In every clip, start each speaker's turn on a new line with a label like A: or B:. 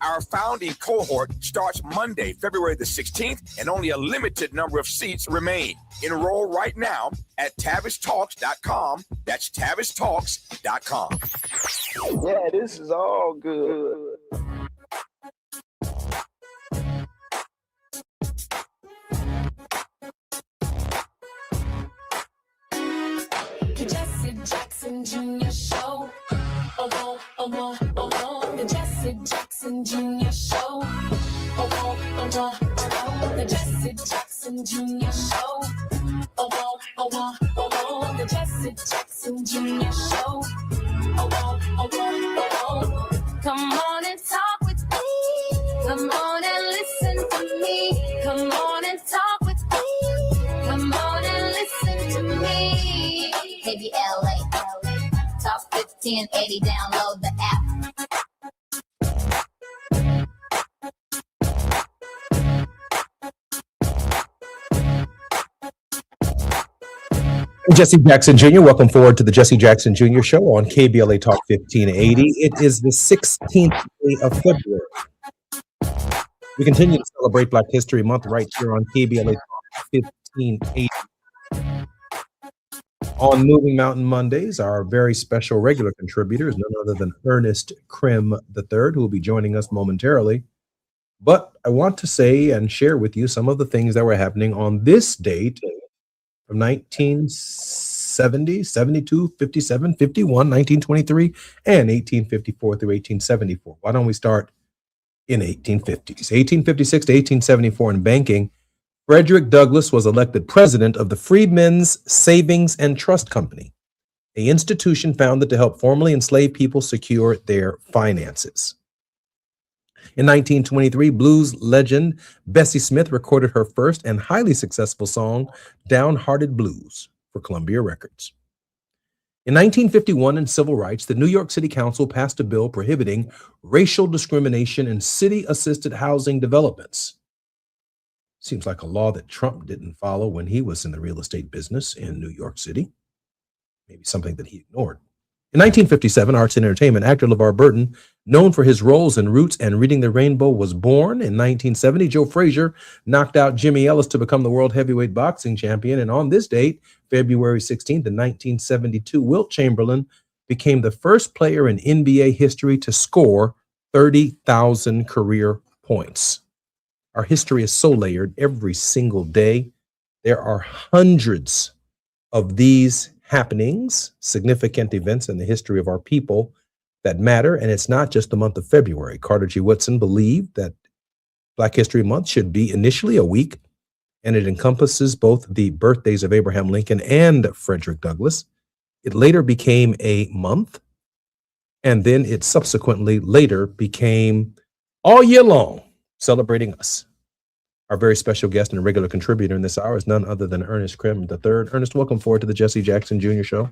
A: Our founding cohort starts Monday, February the 16th, and only a limited number of seats remain. Enroll right now at TavishTalks.com. That's TavishTalks.com.
B: Yeah, this is all good.
C: The Jesse Jackson Jr. Show. The Jesse Jackson Jr. Show. The Jesse Jackson Jr. Show. The Jesse Jackson Jr. Show. Come on and talk with me. Come on and listen to me. Come on and talk with me. Come on and listen to me. KBLA. Top 1580, download the app.
D: Jesse Jackson Jr., welcome forward to the Jesse Jackson Jr. Show on KBLA Talk 1580. It is the 16th day of February. We continue to celebrate Black History Month right here on KBLA Talk 1580. On Moving Mountain Mondays, our very special regular contributor is none other than Ernest Krim III, who will be joining us momentarily. But I want to say and share with you some of the things that were happening on this date from 1970, 72, 57, 51, 1923, and 1854 through 1874. Why don't we start in 1850s? 1856 to 1874 in banking, Frederick Douglass was elected president of the Freedmen's Savings and Trust Company, an institution founded to help formerly enslaved people secure their finances. In 1923, blues legend Bessie Smith recorded her first and highly successful song, Downhearted Blues, for Columbia Records. In 1951, in civil rights, the New York City Council passed a bill prohibiting racial discrimination in city-assisted housing developments. Seems like a law that Trump didn't follow when he was in the real estate business in New York City. Maybe something that he ignored. In 1957, arts and entertainment actor LeVar Burton, known for his roles in Roots and Reading the Rainbow, was born. In 1970, Joe Frazier knocked out Jimmy Ellis to become the world heavyweight boxing champion. And on this date, February 16th, in 1972, Wilt Chamberlain became the first player in NBA history to score 30,000 career points. Our history is so layered every single day. There are hundreds of these happenings, significant events in the history of our people that matter. And it's not just the month of February. Carter G. Woodson believed that Black History Month should be initially a week, and it encompasses both the birthdays of Abraham Lincoln and Frederick Douglass. It later became a month, and then it subsequently later became all year long, celebrating us. Our very special guest and a regular contributor in this hour is none other than Ernest Krim III. Ernest, welcome forward to the Jesse Jackson Jr. Show.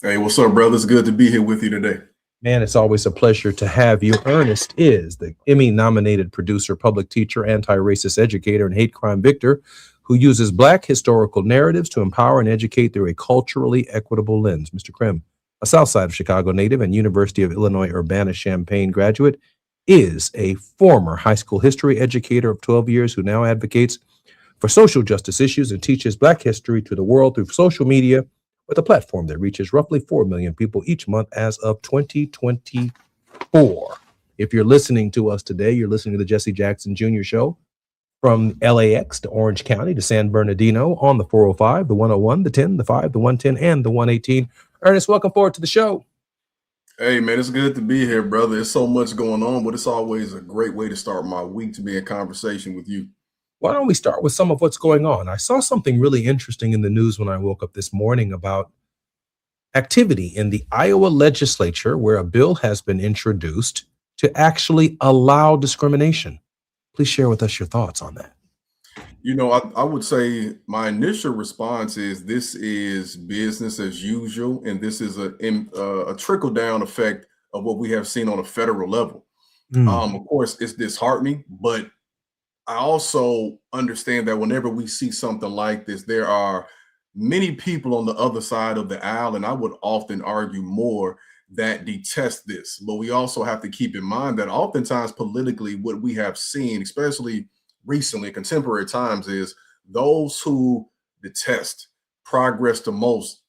E: Hey, what's up, brother? It's good to be here with you today.
D: Man, it's always a pleasure to have you. Ernest is the Emmy-nominated producer, public teacher, anti-racist educator, and hate crime victor who uses Black historical narratives to empower and educate through a culturally equitable lens. Mr. Krim, a South Side of Chicago native and University of Illinois Urbana-Champaign graduate, is a former high school history educator of 12 years who now advocates for social justice issues and teaches Black history to the world through social media with a platform that reaches roughly 4 million people each month as of 2024. If you're listening to us today, you're listening to the Jesse Jackson Jr. Show from LAX to Orange County to San Bernardino on the 405, the 101, the 10, the 5, the 110, and the 118. Ernest, welcome forward to the show.
E: Hey, man, it's good to be here, brother. There's so much going on, but it's always a great way to start my week to be in conversation with you.
D: Why don't we start with some of what's going on? I saw something really interesting in the news when I woke up this morning about activity in the Iowa legislature where a bill has been introduced to actually allow discrimination. Please share with us your thoughts on that.
E: You know, I would say my initial response is this is business as usual, and this is a trickle down effect of what we have seen on a federal level. Of course, it's disheartening, but I also understand that whenever we see something like this, there are many people on the other side of the aisle, and I would often argue more, that detest this. But we also have to keep in mind that oftentimes politically, what we have seen, especially recently, contemporary times, is those who detest progress the most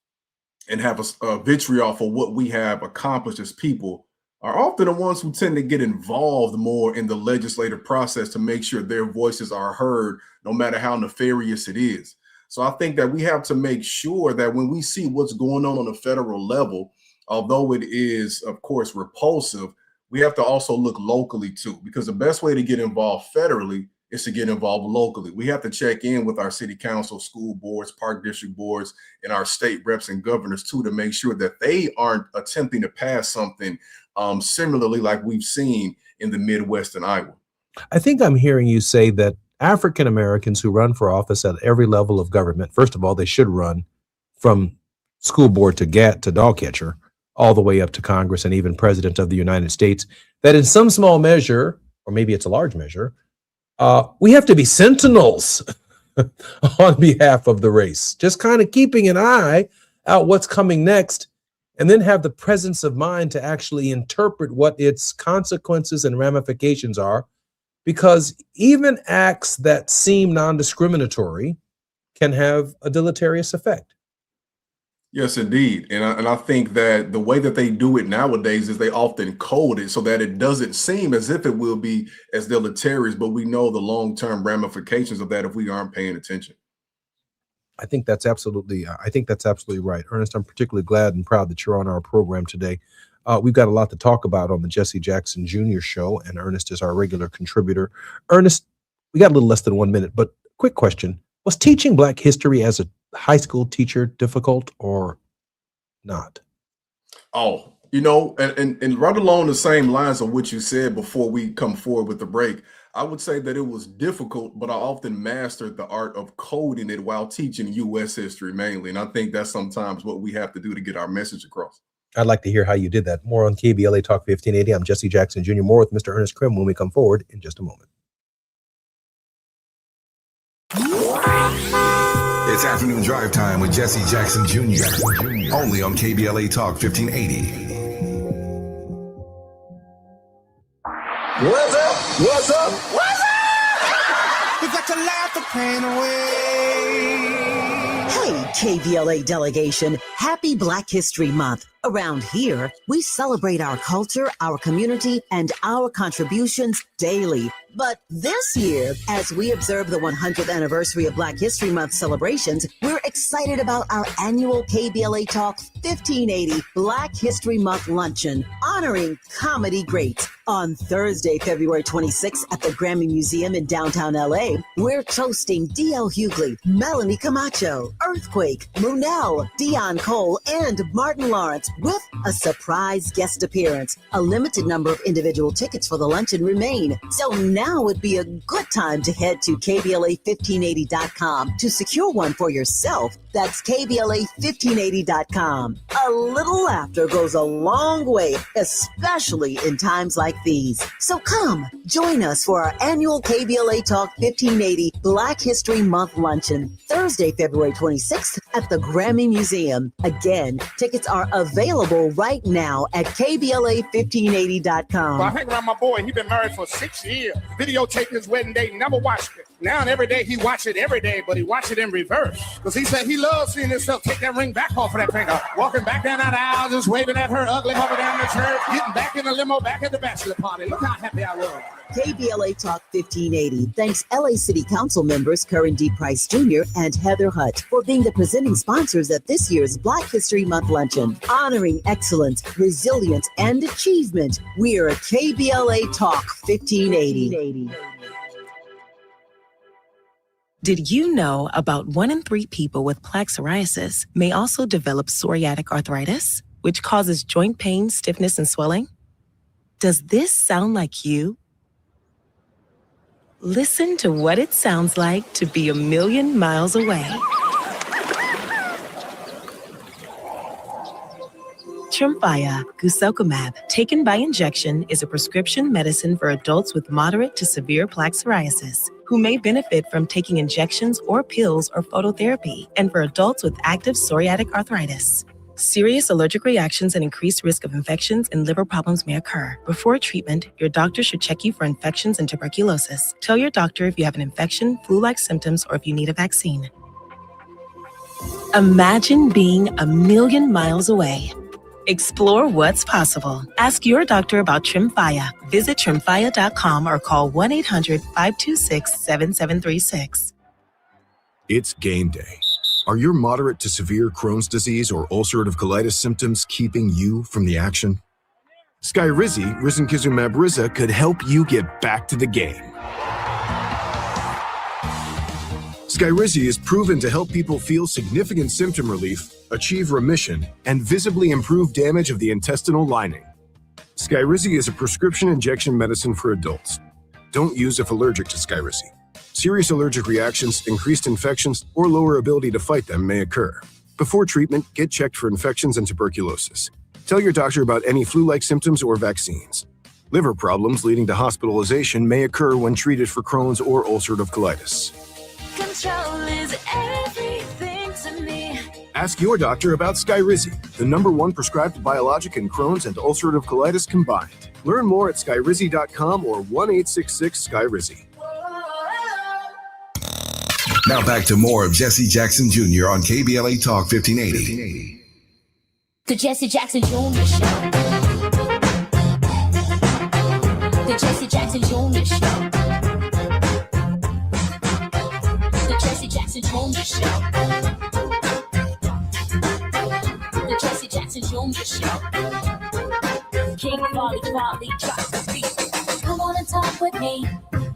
E: and have a vitriol for what we have accomplished as people are often the ones who tend to get involved more in the legislative process to make sure their voices are heard, no matter how nefarious it is. So I think that we have to make sure that when we see what's going on a federal level, although it is, of course, repulsive, we have to also look locally too, because the best way to get involved federally is to get involved locally. We have to check in with our city council, school boards, park district boards, and our state reps and governors too, to make sure that they aren't attempting to pass something similarly like we've seen in the Midwest and Iowa.
D: I think I'm hearing you say that African Americans who run for office at every level of government, first of all, they should run from school board to dog catcher, all the way up to Congress and even President of the United States, that in some small measure, or maybe it's a large measure, we have to be sentinels on behalf of the race, just kind of keeping an eye out what's coming next, and then have the presence of mind to actually interpret what its consequences and ramifications are, because even acts that seem non-discriminatory can have a deleterious effect.
E: Yes, indeed. And I think that the way that they do it nowadays is they often code it so that it doesn't seem as if it will be as deleterious, but we know the long-term ramifications of that if we aren't paying attention.
D: I think that's absolutely right. Ernest, I'm particularly glad and proud that you're on our program today. We've got a lot to talk about on the Jesse Jackson Jr. show, and Ernest is our regular contributor. Ernest, we got a little less than 1 minute, but quick question. Was teaching Black history as a high school teacher difficult or not?
E: Oh, you know, and right along the same lines of what you said before we come forward with the break, I would say that it was difficult, but I often mastered the art of coding it while teaching U.S. history mainly. And I think that's sometimes what we have to do to get our message across.
D: I'd like to hear how you did that. More on KBLA Talk 1580. I'm Jesse Jackson Jr. More with Mr. Ernest Krim when we come forward in just a moment.
F: It's afternoon drive time with Jesse Jackson Jr. Only on KBLA Talk 1580.
G: What's up? What's up? What's
H: We got to laugh the pain away.
I: Hey, KBLA delegation, happy Black History Month. Around here, we celebrate our culture, our community, and our contributions daily. But this year, as we observe the 100th anniversary of Black History Month celebrations, we're excited about our annual KBLA Talk 1580 Black History Month Luncheon, honoring comedy greats. On Thursday, February 26th at the Grammy Museum in downtown LA, we're toasting D.L. Hughley, Melanie Camacho, Earthquake, Munell, Dion Cole, and Martin Lawrence with a surprise guest appearance. A limited number of individual tickets for the luncheon remain, so now would be a good time to head to KBLA1580.com to secure one for yourself. That's KBLA1580.com. A little laughter goes a long way, especially in times like these. So come, join us for our annual KBLA Talk 1580 Black History Month Luncheon, Thursday, February 26th at the Grammy Museum. Again, tickets are available right now at KBLA1580.com.
H: Well, I hang around my boy. He been married for 6 years. Videotaped his wedding day, never watched it. Now and every day he watch it every day, but he watch it in reverse. Because he said he loves seeing herself take that ring back off of that finger. Walking back down that aisle, just waving at her ugly mother down the church, getting back in the limo, back at the bachelor party. Look how happy I was.
I: KBLA Talk 1580 thanks LA City Council members Curran D. Price Jr. and Heather Hutt for being the presenting sponsors at this year's Black History Month luncheon. Honoring excellence, resilience, and achievement, we're KBLA Talk 1580.
J: Did you know about 1 in 3 people with plaque psoriasis may also develop psoriatic arthritis, which causes joint pain, stiffness, and swelling? Does this sound like you? Listen to what it sounds like to be a million miles away. Tremfya guselkumab, taken by injection, is a prescription medicine for adults with moderate to severe plaque psoriasis who may benefit from taking injections or pills or phototherapy, and for adults with active psoriatic arthritis. Serious allergic reactions and increased risk of infections and liver problems may occur. Before treatment, your doctor should check you for infections and tuberculosis. Tell your doctor if you have an infection, flu-like symptoms, or if you need a vaccine. Imagine being a million miles away. Explore what's possible. Ask your doctor about Tremfya. Visit tremfya.com or call 1-800-526-7736.
K: It's game day. Are your moderate to severe Crohn's disease or ulcerative colitis symptoms keeping you from the action? Skyrizi, risankizumab Riza, could help you get back to the game. Skyrizi is proven to help people feel significant symptom relief, achieve remission, and visibly improve damage of the intestinal lining. Skyrizi is a prescription injection medicine for adults. Don't use if allergic to Skyrizi. Serious allergic reactions, increased infections, or lower ability to fight them may occur. Before treatment, get checked for infections and tuberculosis. Tell your doctor about any flu-like symptoms or vaccines. Liver problems leading to hospitalization may occur when treated for Crohn's or ulcerative colitis.
C: Control is everything to me.
K: Ask your doctor about Skyrizi, the #1 prescribed biologic in Crohn's and ulcerative colitis combined. Learn more at skyrizi.com or 1-866-SKYRIZI.
F: Now back to more of Jesse Jackson Jr. on KBLA Talk 1580.
C: The Jesse Jackson Jr. Show. The Jesse Jackson Jr. Show. The Jesse Jackson Jr. Show. The Jesse Jackson Jr. Show. King Volley, drop the beat. Come on and talk with me.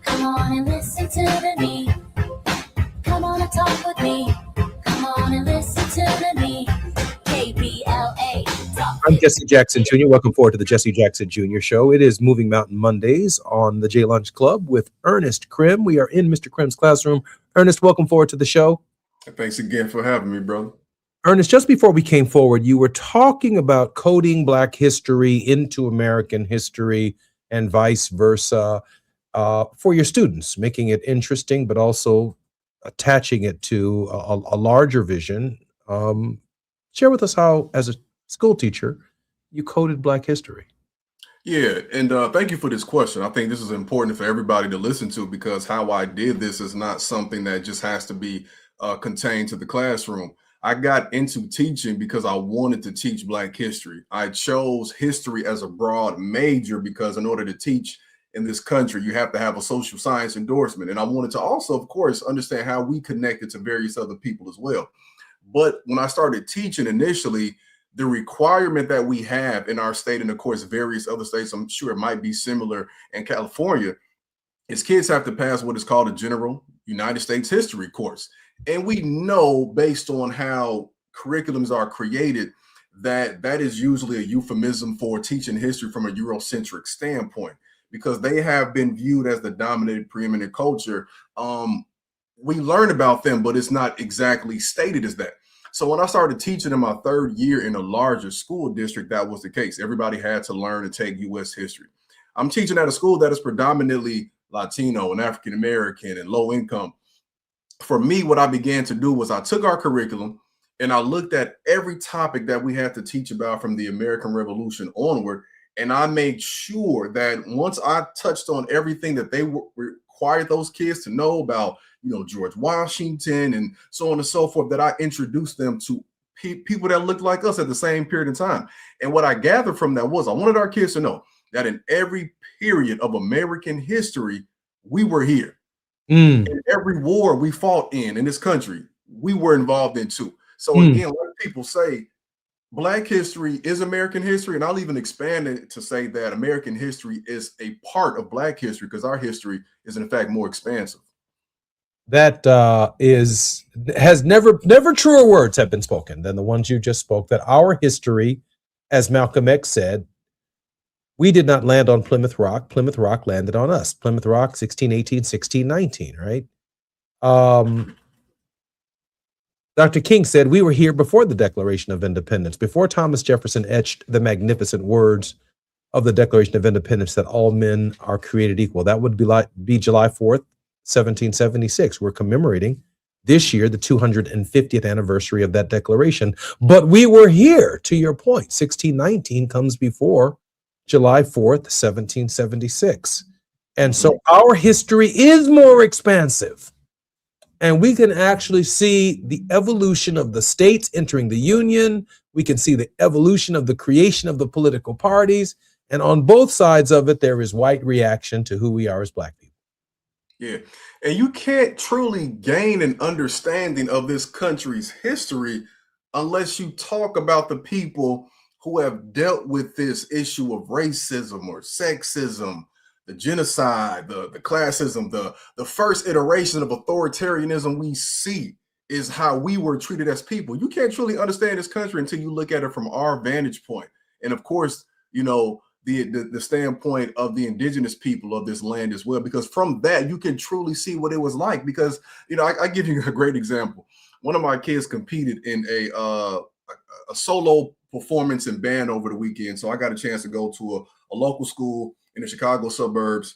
C: Come on and listen to me. Come on and talk with me. Come on and listen to me. KBLA.
D: I'm Jesse Jackson Jr. Welcome forward to the Jesse Jackson Jr. Show. It is Moving Mountain Mondays on the J Lunch Club with Ernest Krim. We are in Mr. Krim's classroom. Ernest, welcome forward to the show.
E: Thanks again for having me, brother.
D: Ernest, just before we came forward, you were talking about coding Black history into American history and vice versa for your students, making it interesting, but also attaching it to a larger vision. Share with us how, as a school teacher, you coded Black history.
E: Yeah, and thank you for this question. I think this is important for everybody to listen to, because how I did this is not something that just has to be contained to the classroom. I got into teaching because I wanted to teach Black history. I chose history as a broad major because in order to teach in this country, you have to have a social science endorsement. And I wanted to also, of course, understand how we connected to various other people as well. But when I started teaching initially, the requirement that we have in our state, and of course, various other states, I'm sure it might be similar in California, is kids have to pass what is called a general United States history course. And we know, based on how curriculums are created, that that is usually a euphemism for teaching history from a Eurocentric standpoint, because they have been viewed as the dominant, preeminent culture. We learn about them, but it's not exactly stated as that. So when I started teaching in my third year in a larger school district, that was the case. Everybody had to learn and take U.S. history. I'm teaching at a school that is predominantly Latino and African-American and low income. For me, what I began to do was I took our curriculum and I looked at every topic that we had to teach about from the American Revolution onward. And I made sure that once I touched on everything that they were required those kids to know about, George Washington and so on and so forth, that I introduced them to people that looked like us at the same period of time. And what I gathered from that was I wanted our kids to know that in every period of American history, we were here. In every war we fought in this country, we were involved in too. So again, like people say, Black history is American history, and I'll even expand it to say that American history is a part of Black history because our history is in fact more expansive.
D: That has never truer words have been spoken than the ones you just spoke, that our history, as Malcolm X said, we did not land on Plymouth Rock. Plymouth Rock landed on us. Plymouth Rock, 1618, 1619, right? Dr. King said we were here before the Declaration of Independence, before Thomas Jefferson etched the magnificent words of the Declaration of Independence that all men are created equal. That would be July 4th, 1776. We're commemorating this year the 250th anniversary of that declaration. But we were here, to your point. 1619 comes before July 4th, 1776. And so our history is more expansive. And we can actually see the evolution of the states entering the Union. We can see the evolution of the creation of the political parties. And on both sides of it, there is white reaction to who we are as Black people.
E: Yeah. And you can't truly gain an understanding of this country's history unless you talk about the people who have dealt with this issue of racism or sexism, the genocide, the classism, the first iteration of authoritarianism we see is how we were treated as people. You can't truly understand this country until you look at it from our vantage point. And of course, the standpoint of the indigenous people of this land as well, because from that you can truly see what it was like. Because I give you a great example. One of my kids competed in a solo performance and band over the weekend, so I got a chance to go to a local school in the Chicago suburbs,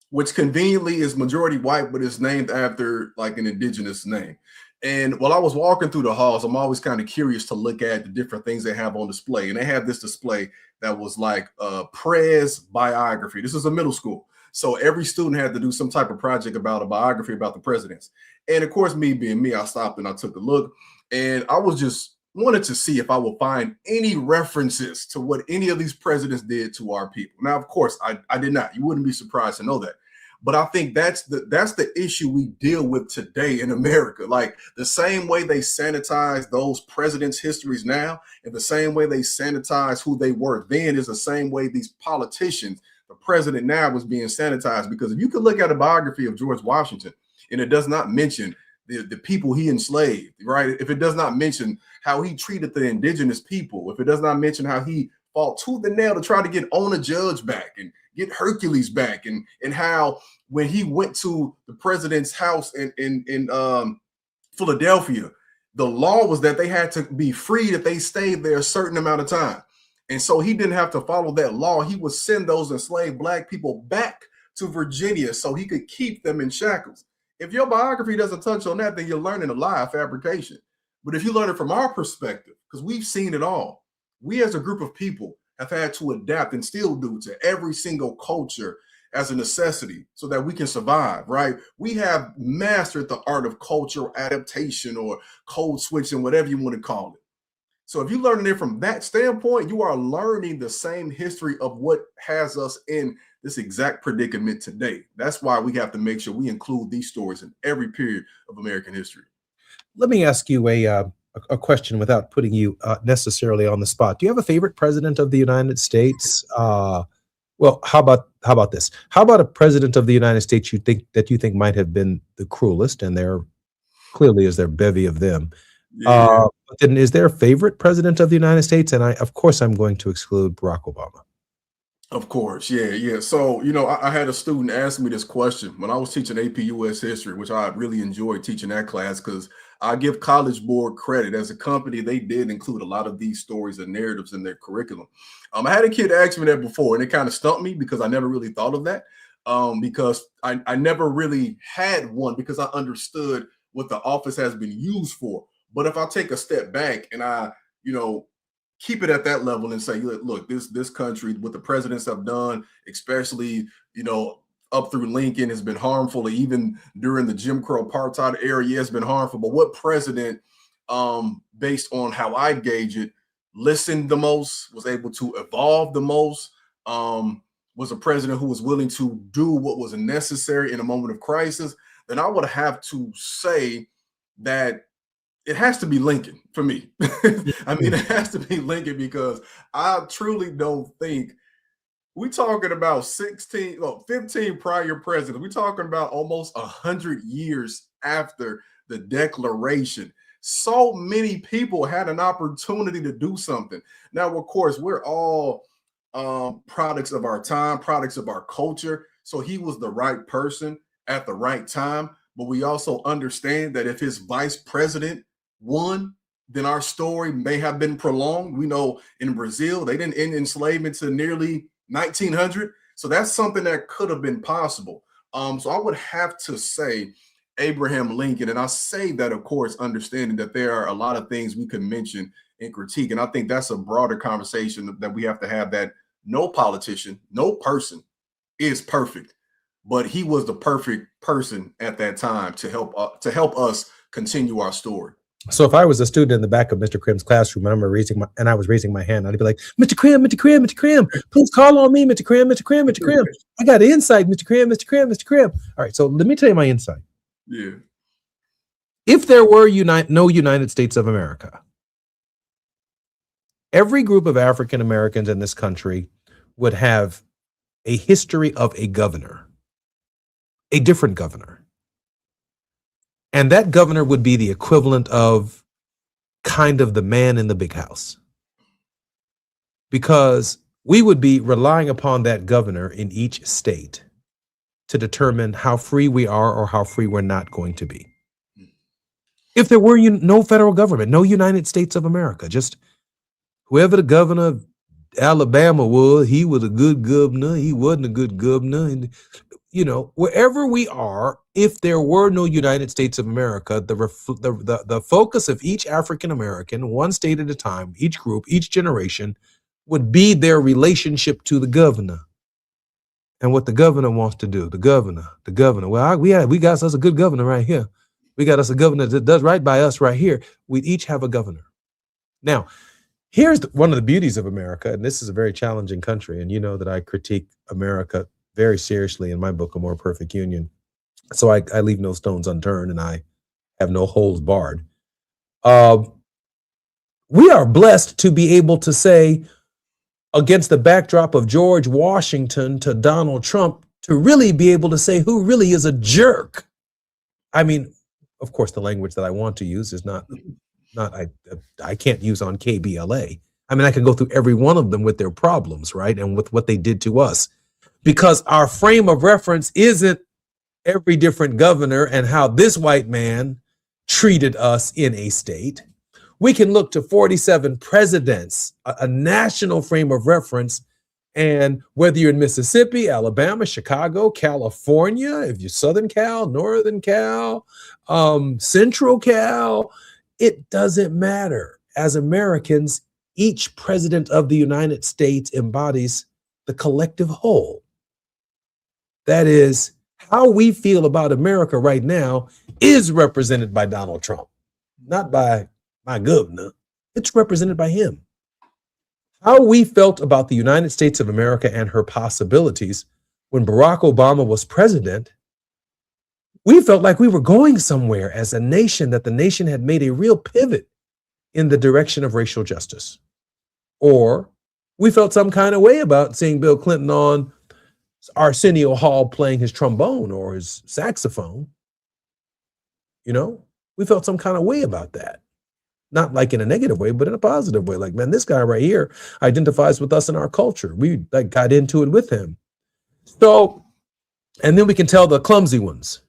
E: which conveniently is majority white, but it's named after like an indigenous name. And while I was walking through the halls, I'm always kind of curious to look at the different things they have on display. And they have this display that was like Prez biography. This is a middle school. So every student had to do some type of project about a biography about the presidents. And of course, me being me, I stopped and I took a look. And I was just wanted to see if I would find any references to what any of these presidents did to our people. Now, of course, I did not. You wouldn't be surprised to know that. But I think that's the issue we deal with today in America. Like the same way they sanitize those presidents' histories now, and the same way they sanitize who they were then is the same way these politicians, the president now, was being sanitized. Because if you could look at a biography of George Washington and it does not mention the people he enslaved, right? If it does not mention how he treated the indigenous people, if it does not mention how he fought tooth and nail to try to get Ona Judge back and get Hercules back, and how when he went to the president's house in Philadelphia, the law was that they had to be freed if they stayed there a certain amount of time. And so he didn't have to follow that law. He would send those enslaved Black people back to Virginia so he could keep them in shackles. If your biography doesn't touch on that, then you're learning a lie, fabrication. But if you learn it from our perspective, because we've seen it all, we as a group of people have had to adapt and still do to every single culture as a necessity so that we can survive, right? We have mastered the art of cultural adaptation or code switching, whatever you want to call it. So if you're learning it from that standpoint, you are learning the same history of what has us in this exact predicament today. That's why we have to make sure we include these stories in every period of American history.
D: Let me ask you a question without putting you necessarily on the spot. Do you have a favorite president of the United States? Well, how about this? How about a president of the United States you think might have been the cruelest, and there clearly is their bevy of them.
E: Yeah.
D: But then is there a favorite president of the United States? And of course, I'm going to exclude Barack Obama.
E: Of course, yeah. So, I had a student ask me this question when I was teaching AP US history, which I really enjoyed teaching that class because I give College Board credit. As a company, they did include a lot of these stories and narratives in their curriculum. I had a kid ask me that before, and it kind of stumped me because I never really thought of that because I never really had one because I understood what the office has been used for. But if I take a step back and I, keep it at that level and say, look, this country, what the presidents have done, especially, up through Lincoln has been harmful, even during the Jim Crow apartheid era. Yeah, it's been harmful. But what president, based on how I gauge it, listened the most, was able to evolve the most, was a president who was willing to do what was necessary in a moment of crisis, then I would have to say that it has to be Lincoln for me. I mean, it has to be Lincoln, because I truly don't think we're talking about 15 prior presidents. We're talking about almost 100 years after the Declaration. So many people had an opportunity to do something. Now, of course, we're all products of our time, products of our culture. So he was the right person at the right time. But we also understand that if his vice president won, then our story may have been prolonged. We know in Brazil, they didn't end enslavement to nearly 1900. So that's something that could have been possible. So I would have to say Abraham Lincoln. And I say that, of course, understanding that there are a lot of things we could mention and critique. And I think that's a broader conversation that we have to have, that no politician, no person is perfect, but he was the perfect person at that time to help us continue our story.
D: So if I was a student in the back of Mr. Krim's classroom and I was raising my hand, I'd be like, Mr. Krim, Mr. Krim, Mr. Krim, please call on me, Mr. Krim, Mr. Krim, Mr. Krim. I got insight, Mr. Krim, Mr. Krim, Mr. Krim. All right, so let me tell you my insight.
E: Yeah.
D: If there were no United States of America, every group of African Americans in this country would have a history of a governor, a different governor. And that governor would be the equivalent of kind of the man in the big house, because we would be relying upon that governor in each state to determine how free we are or how free we're not going to be. If there were no federal government, no United States of America, just whoever the governor of Alabama was, he was a good governor, he wasn't a good governor. And, you know, wherever we are, if there were no United States of America, the focus of each African American, one state at a time, each group, each generation, would be their relationship to the governor and what the governor wants to do. The governor. Well, we got us a good governor right here. We got us a governor that does right by us right here. We each have a governor. Now, here's one of the beauties of America, and this is a very challenging country, and you know that I critique America very seriously in my book, A More Perfect Union. So I leave no stones unturned, and I have no holes barred. We are blessed to be able to say, against the backdrop of George Washington to Donald Trump, to really be able to say who really is a jerk. I mean, of course, the language that I want to use is not I can't use on KBLA. I mean, I can go through every one of them with their problems, right? And with what they did to us, because our frame of reference isn't every different governor and how this white man treated us in a state. We can look to 47 presidents, a national frame of reference. And whether you're in Mississippi, Alabama, Chicago, California, if you're Southern Cal, Northern Cal, Central Cal, it doesn't matter. As Americans, each president of the United States embodies the collective whole. That is, how we feel about America right now is represented by Donald Trump, not by my governor. It's represented by him. How we felt about the United States of America and her possibilities when Barack Obama was president, we felt like we were going somewhere as a nation, that the nation had made a real pivot in the direction of racial justice. Or we felt some kind of way about seeing Bill Clinton on Arsenio Hall playing his trombone or his saxophone. You know, we felt some kind of way about that. Not like in a negative way, but in a positive way. Like, man, this guy right here identifies with us in our culture. We like got into it with him. So, and then we can tell the clumsy ones,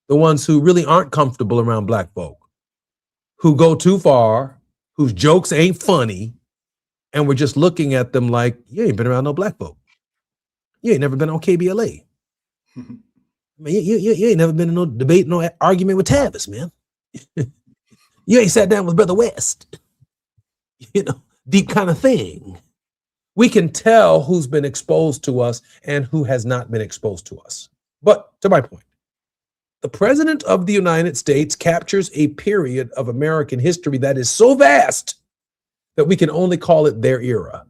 D: the ones who really aren't comfortable around black folk, who go too far, whose jokes ain't funny, and we're just looking at them like, you ain't been around no black folk. You ain't never been on KBLA. I mean, you ain't never been in no debate, no argument with Tavis, man. You ain't sat down with Brother West. You know, deep kind of thing. We can tell who's been exposed to us and who has not been exposed to us. But to my point, the President of the United States captures a period of American history that is so vast that we can only call it their era.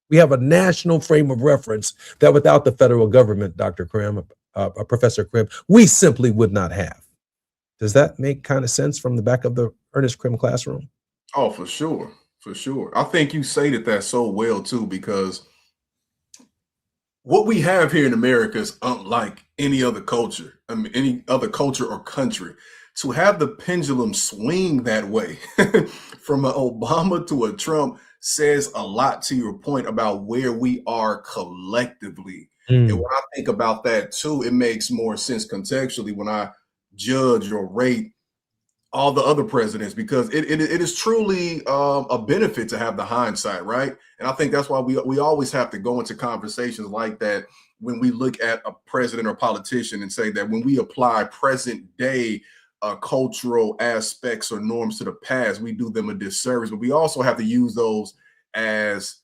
D: We have a national frame of reference that without the federal government, Dr. Krim, Professor Krim, we simply would not have. Does that make kind of sense from the back of the Ernest Krim classroom?
E: Oh, for sure. For sure. I think you stated that so well, too, because what we have here in America is unlike any other culture, any other culture or country. To have the pendulum swing that way from an Obama to a Trump says a lot to your point about where we are collectively. And when I think about that, too, it makes more sense contextually when I judge or rate all the other presidents, because it is truly a benefit to have the hindsight, right? And I think that's why we always have to go into conversations like that when we look at a president or politician and say that when we apply present day cultural aspects or norms to the past, we do them a disservice. But we also have to use those as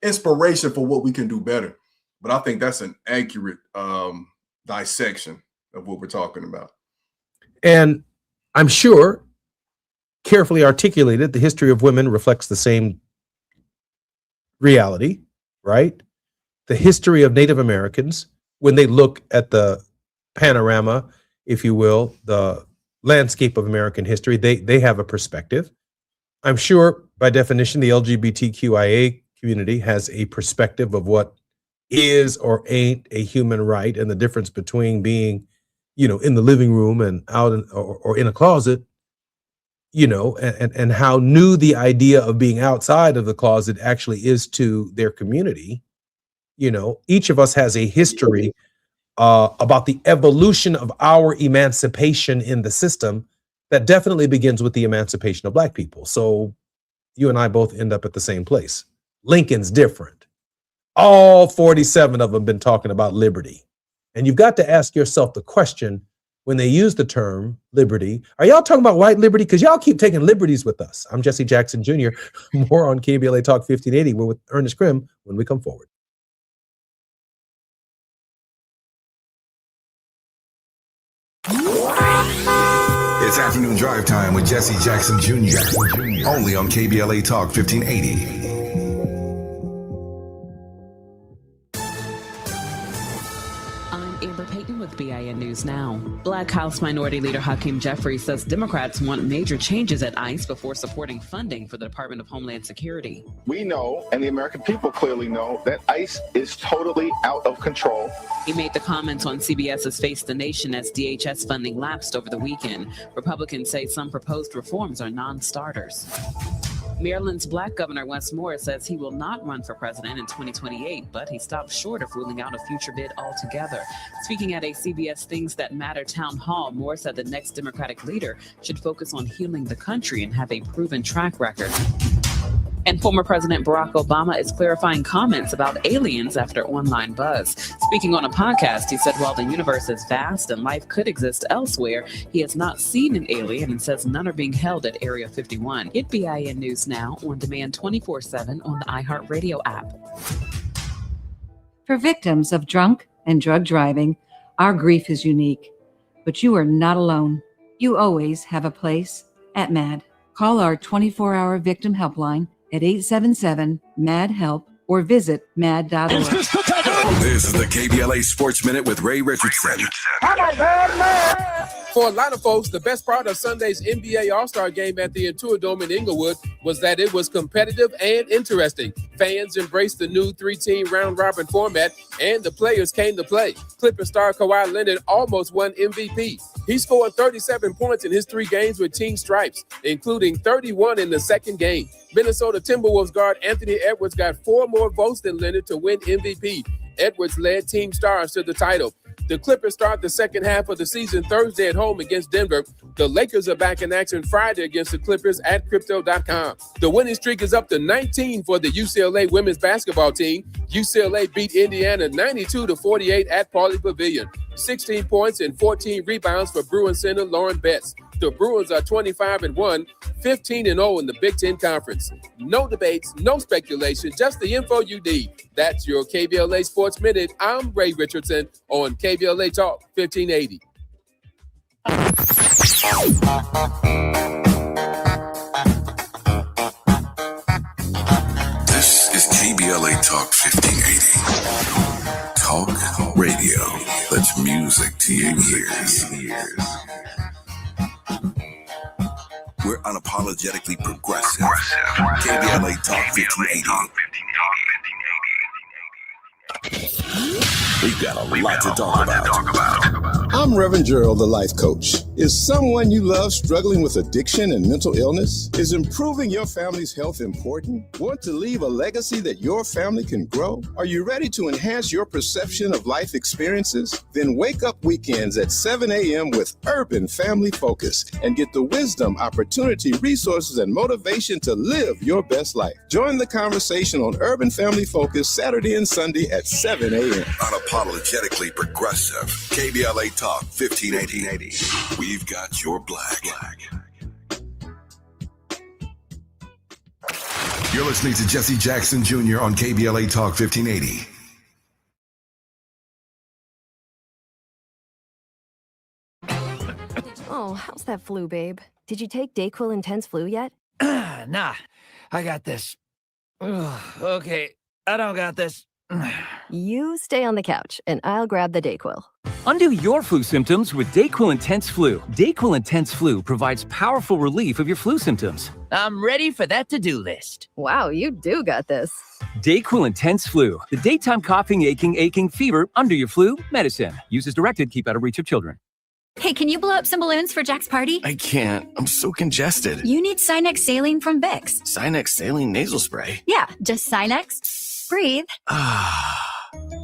E: inspiration for what we can do better. But I think that's an accurate dissection of what we're talking about.
D: And I'm sure, carefully articulated, the history of women reflects the same reality, right? The history of Native Americans, when they look at the panorama, if you will, the landscape of American history, they have a perspective. I'm sure, by definition, the LGBTQIA community has a perspective of what is or ain't a human right, and the difference between being, in the living room and out or in a closet, and how new the idea of being outside of the closet actually is to their community. Each of us has a history about the evolution of our emancipation in the system that definitely begins with the emancipation of Black people. So you and I both end up at the same place. Lincoln's different. All 47 of them been talking about liberty. And you've got to ask yourself the question, when they use the term liberty, are y'all talking about white liberty? Because y'all keep taking liberties with us. I'm Jesse Jackson Jr. More on KBLA Talk 1580. We're with Ernest Krim when we come forward.
F: It's afternoon drive time with Jesse Jackson Jr. Only on KBLA Talk 1580.
L: BIN News Now. Black House Minority Leader Hakeem Jeffries says Democrats want major changes at ICE before supporting funding for the Department of Homeland Security.
M: We know, and the American people clearly know, that ICE is totally out of control.
L: He made the comments on CBS's Face the Nation as DHS funding lapsed over the weekend. Republicans say some proposed reforms are non-starters. Maryland's Black Governor Wes Moore says he will not run for president in 2028, but he stopped short of ruling out a future bid altogether. Speaking at a CBS Things That Matter town hall, Moore said the next Democratic leader should focus on healing the country and have a proven track record. And former President Barack Obama is clarifying comments about aliens after online buzz. Speaking on a podcast, he said while the universe is vast and life could exist elsewhere, he has not seen an alien and says none are being held at Area 51. Get BIN News Now on demand 24/7 on the iHeartRadio app.
N: For victims of drunk and drug driving, our grief is unique. But you are not alone. You always have a place at MAD. Call our 24-hour victim helpline at 877-MAD-HELP or visit mad.org.
F: This is the KBLA Sports Minute with Ray Richardson.
O: For a lot of folks, the best part of Sunday's NBA All-Star game at the Intuit Dome in Inglewood was that it was competitive and interesting. Fans embraced the new 3-team round-robin format, and the players came to play. Clippers star Kawhi Leonard almost won MVP. He scored 37 points in his 3 games with team stripes, including 31 in the second game. Minnesota Timberwolves guard Anthony Edwards got 4 more votes than Leonard to win MVP. Edwards led team stars to the title. The Clippers start the second half of the season Thursday at home against Denver. The Lakers are back in action Friday against the Clippers at Crypto.com. The winning streak is up to 19 for the UCLA women's basketball team. UCLA beat Indiana 92-48 at Pauley Pavilion. 16 points and 14 rebounds for Bruin center Lauren Betts. The Bruins are 25-1, 15-0 in the Big Ten Conference. No debates, no speculation, just the info you need. That's your KBLA Sports Minute. I'm Ray Richardson on KBLA Talk 1580.
F: This is KBLA Talk 1580. Talk radio. That's music to your ears. We're unapologetically progressive. KBLA Talk 1580. We've got a lot to talk about.
P: I'm Reverend Gerald, the life coach. Is someone you love struggling with addiction and mental illness? Is improving your family's health important? Want to leave a legacy that your family can grow? Are you ready to enhance your perception of life experiences? Then wake up weekends at 7 a.m. with Urban Family Focus and get the wisdom, opportunity, resources, and motivation to live your best life. Join the conversation on Urban Family Focus Saturday and Sunday at 7 a.m.
F: Unapologetically progressive. KBLA Talk 1580. We've got your black. You're listening to Jesse Jackson Jr. on KBLA Talk 1580.
Q: Oh, how's that flu, babe? Did you take DayQuil Intense Flu yet?
R: Nah, I got this. Ugh, okay, I don't got this.
Q: You stay on the couch, and I'll grab the DayQuil.
S: Undo your flu symptoms with DayQuil Intense Flu. DayQuil Intense Flu provides powerful relief of your flu symptoms.
R: I'm ready for that to-do list.
Q: Wow, you do got this.
S: DayQuil Intense Flu. The daytime coughing, aching, fever, under your flu, medicine. Use as directed, keep out of reach of children.
T: Hey, can you blow up some balloons for Jack's party?
U: I can't. I'm so congested.
T: You need Sinex Saline from Vicks.
U: Sinex Saline Nasal Spray?
T: Yeah, just Sinex. Breathe.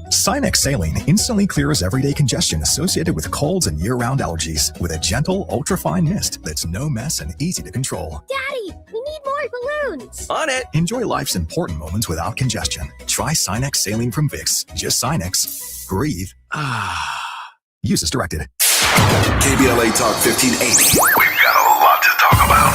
V: Sinex Saline instantly clears everyday congestion associated with colds and year-round allergies with a gentle, ultra-fine mist that's no mess and easy to control.
T: Daddy, we need more balloons.
U: On it.
V: Enjoy life's important moments without congestion. Try Sinex Saline from Vicks. Just Sinex. Breathe. Use as directed.
F: KBLA Talk 1580. We've got a lot to talk about.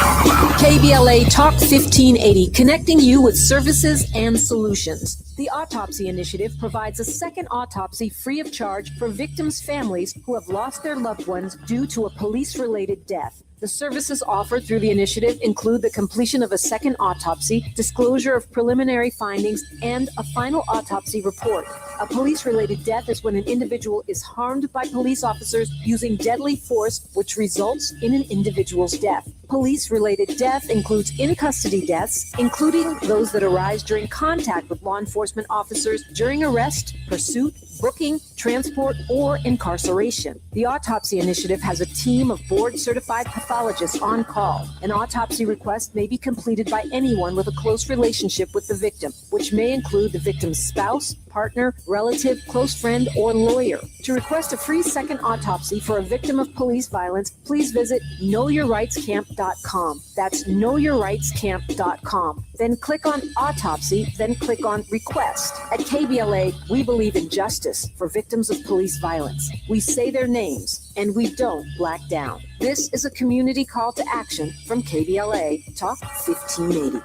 W: KBLA Talk 1580, connecting you with services and solutions. The Autopsy Initiative provides a second autopsy free of charge for victims' families who have lost their loved ones due to a police-related death. The services offered through the initiative include the completion of a second autopsy, disclosure of preliminary findings, and a final autopsy report. A police-related death is when an individual is harmed by police officers using deadly force, which results in an individual's death. Police-related death includes in-custody deaths, including those that arise during contact with law enforcement officers during arrest, pursuit, booking, transport, or incarceration. The Autopsy Initiative has a team of board-certified pathologists on call. An autopsy request may be completed by anyone with a close relationship with the victim, which may include the victim's spouse, partner, relative, close friend, or lawyer. To request a free second autopsy for a victim of police violence, please visit knowyourrightscamp.com. That's knowyourrightscamp.com. Then click on Autopsy, then click on Request. At KBLA, we believe in justice for victims of police violence. We say their names, and we don't black down. This is a community call to action from KBLA Talk 1580.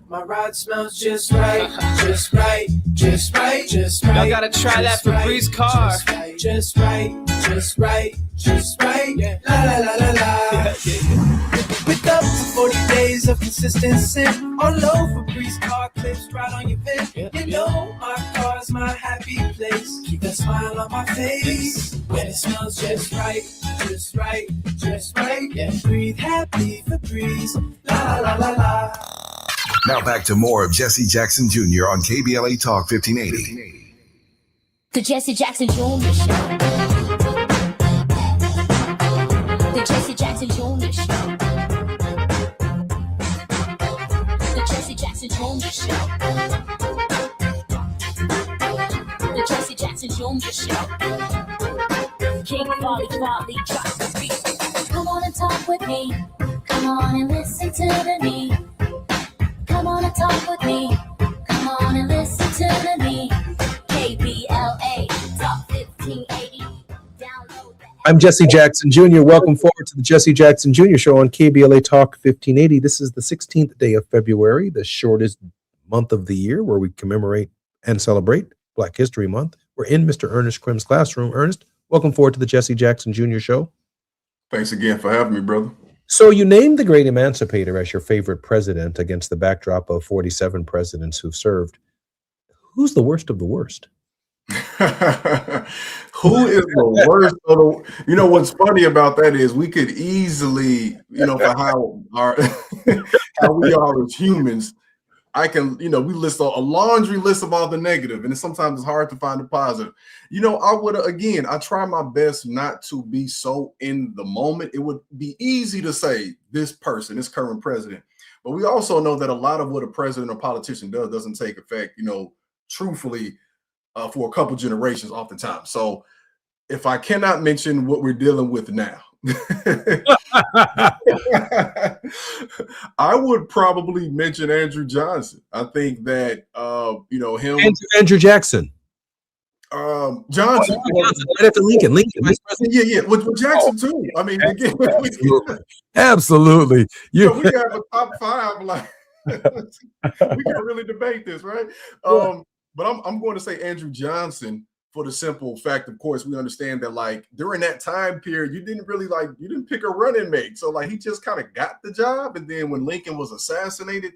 X: My ride smells just right, just right, just right, just right.
Y: Y'all gotta try that Febreze car.
X: Just right, just right, just right. Yeah. La la la la la. With up to 40 days of consistency, all over Febreze car clips right on your vent. You know my car's my happy place. Keep that smile on my face when it smells just right, just right, just right. Yeah. Breathe happy Febreze. La la la la la.
F: Now back to more of Jesse Jackson Jr. on KBLA Talk 1580.
C: The Jesse Jackson Jr. Show. The Jesse Jackson Jr. Show. The Jesse Jackson Jr. Show. The Jesse Jackson Jr. Show. King Volley, drop the beat. Come on and talk with me. Come on and listen to me. Come on and talk with me. Come on and listen to me. KBLA Talk 1580. Download the app.
D: I'm Jesse Jackson Jr. Welcome forward to the Jesse Jackson Jr. Show on KBLA Talk 1580. This is the 16th day of February, the shortest month of the year where we commemorate and celebrate Black History Month. We're in Mr. Ernest Krim's classroom. Ernest, welcome forward to the Jesse Jackson Jr. Show.
E: Thanks again for having me, brother.
D: So you named the great emancipator as your favorite president against the backdrop of 47 presidents who've served. Who's the worst of the worst?
E: Who is the worst of the, what's funny about that is we could easily, for how we are as humans, I can, we list a laundry list of all the negative, and sometimes it's hard to find the positive. I try my best not to be so in the moment. It would be easy to say this person, this current president, but we also know that a lot of what a president or politician does doesn't take effect, truthfully, for a couple generations oftentimes. So if I cannot mention what we're dealing with now, I would probably mention Andrew Johnson. I think that him
D: Andrew Jackson.
E: Johnson
D: right after Lincoln.
E: With Jackson too. I mean, again,
D: absolutely.
E: We have a top five. Like we can really debate this, right? But I'm going to say Andrew Johnson for the simple fact, of course, we understand that like during that time period, you didn't pick a running mate. So like he just kind of got the job. And then when Lincoln was assassinated,